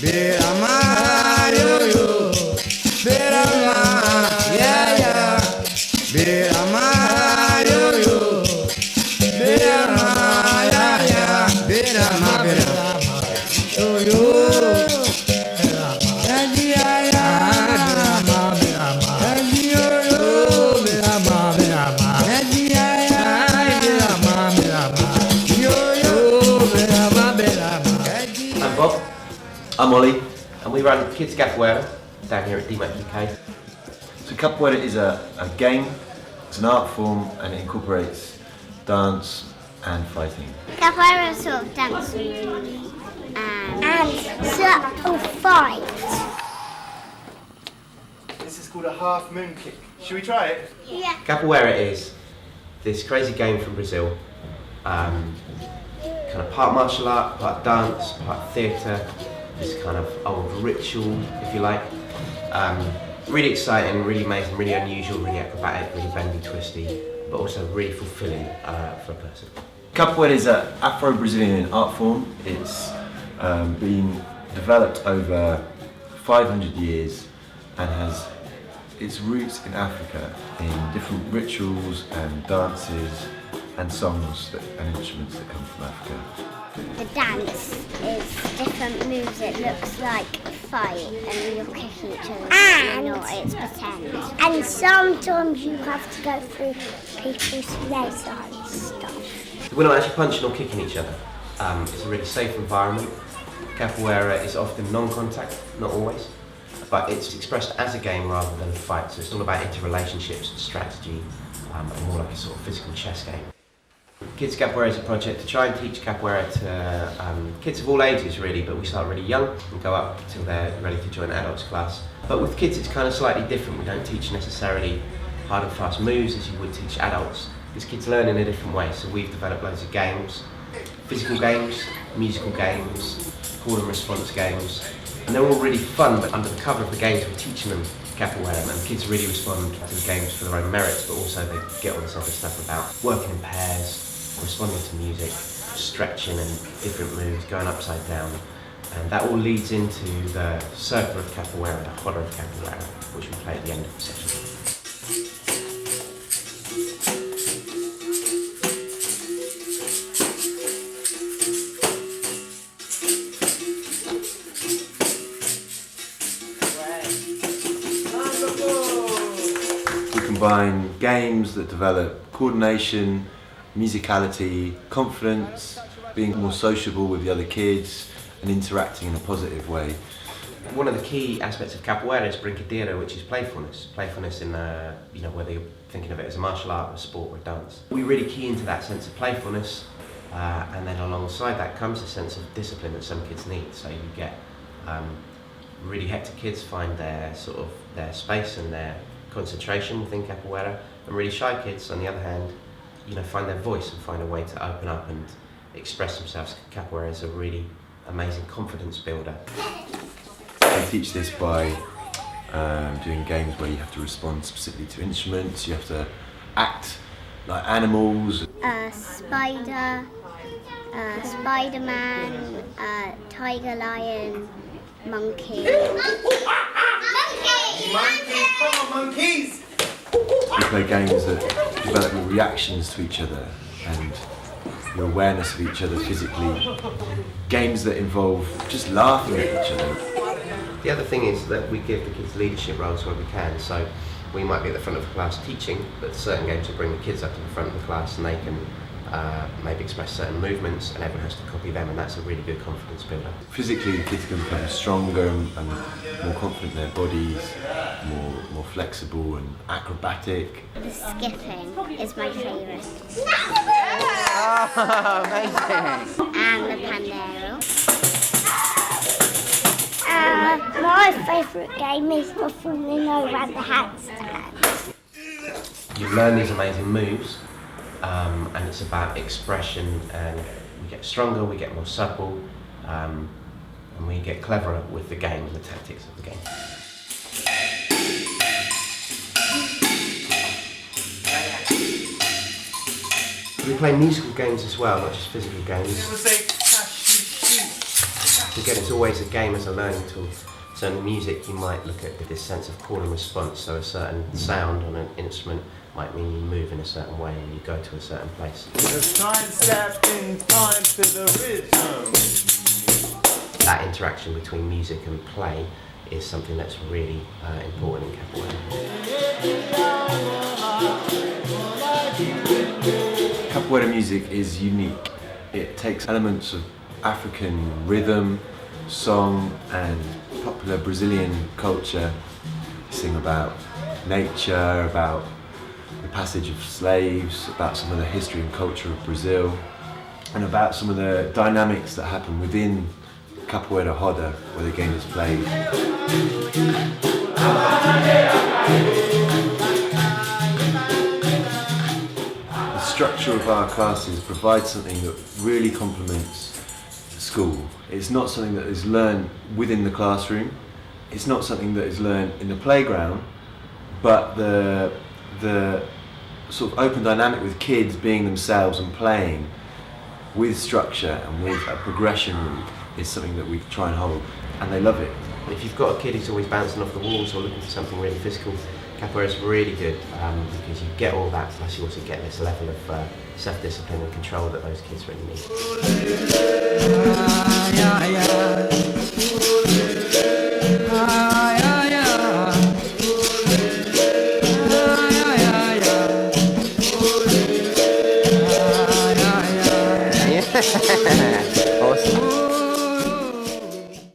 beira-mar, yo-yo, beira-mar, yeah, yeah, beira-mar, yo-yo, beira-mar, yeah, yeah, beira-mar, beira-mar, yo-yo. I'm Bob. I'm Ollie, and we run Kids Capoeira down here at DMAC UK. So Capoeira is a game, it's an art form, and it incorporates dance and fighting. Capoeira is sort of dance and sort of fight. This is called a half moon kick. Should we try it? Yeah. Capoeira is this crazy game from Brazil, kind of part martial art, part dance, part theatre, this kind of old ritual, if you like. Really exciting, really amazing, really unusual, really acrobatic, really bendy, twisty, but also really fulfilling for a person. Capoeira is an Afro-Brazilian art form. It's been developed over 500 years and has its roots in Africa in different rituals and dances and songs and instruments that come from Africa. The dance is different moves. It looks like fight and you're kicking each other. And it's pretend. And sometimes you have to go through people's legs and stuff. We're not actually punching or kicking each other. It's a really safe environment. Capoeira is often non-contact, not always, but it's expressed as a game rather than a fight. So it's all about interrelationships and strategy, and more like a sort of physical chess game. Kids Capoeira is a project to try and teach Capoeira to kids of all ages really, but we start really young and go up until they're ready to join an adults class. But with kids it's kind of slightly different. We don't teach necessarily hard and fast moves as you would teach adults, because kids learn in a different way. So we've developed loads of games, physical games, musical games, call and response games, and they're all really fun, but under the cover of the games we're teaching them Capoeira, and kids really respond to the games for their own merits, but also they get all this other stuff about working in pairs, responding to music, stretching and different moves, going upside down, and that all leads into the circle of Capoeira, the roda of Capoeira, which we play at the end of the session. We combine games that develop coordination, musicality, confidence, being more sociable with the other kids and interacting in a positive way. One of the key aspects of Capoeira is brincadeira, which is playfulness. Playfulness in, whether you're thinking of it as a martial art, a sport or a dance. We really key into that sense of playfulness, and then alongside that comes a sense of discipline that some kids need. So you get really hectic kids find their space and their concentration within Capoeira, and really shy kids, on the other hand, find their voice and find a way to open up and express themselves. Capoeira is a really amazing confidence builder. We teach this by doing games where you have to respond specifically to instruments, you have to act like animals. Spider, Spider-Man, tiger, lion, monkey. Monkeys! Come on, monkeys! We play games that develop your reactions to each other and your awareness of each other physically. Games that involve just laughing at each other. The other thing is that we give the kids leadership roles where we can. So we might be at the front of the class teaching, but certain games will bring the kids up to the front of the class and they can maybe express certain movements and everyone has to copy them, and that's a really good confidence builder. Physically, the kids can become stronger and more confident in their bodies, more flexible and acrobatic. The skipping is my favourite. Amazing! And the pandero. My favourite game is the falling over and the handstand. You learn these amazing moves, and it's about expression, and we get stronger, we get more supple, and we get cleverer with the game and the tactics of the game. We play musical games as well, not just physical games. Again, it's always a game as a learning tool. So in music, you might look at this sense of call and response. So a certain sound on an instrument might mean you move in a certain way and you go to a certain place. It's time stepping time to the rhythm. That interaction between music and play is something that's really important in capoeira. Capoeira music is unique. It takes elements of African rhythm, song and popular Brazilian culture. We sing about nature, about the passage of slaves, about some of the history and culture of Brazil, and about some of the dynamics that happen within Capoeira Roda, where the game is played. The structure of our classes provides something that really complements school. It's not something that is learned within the classroom. It's not something that is learned in the playground, but the sort of open dynamic with kids being themselves and playing with structure and with a progression route is something that we try and hold, and they love it. If you've got a kid who's always bouncing off the walls or looking for something really physical, capoeira is really good because you get all that, plus you also get this level of self-discipline and control that those kids really need.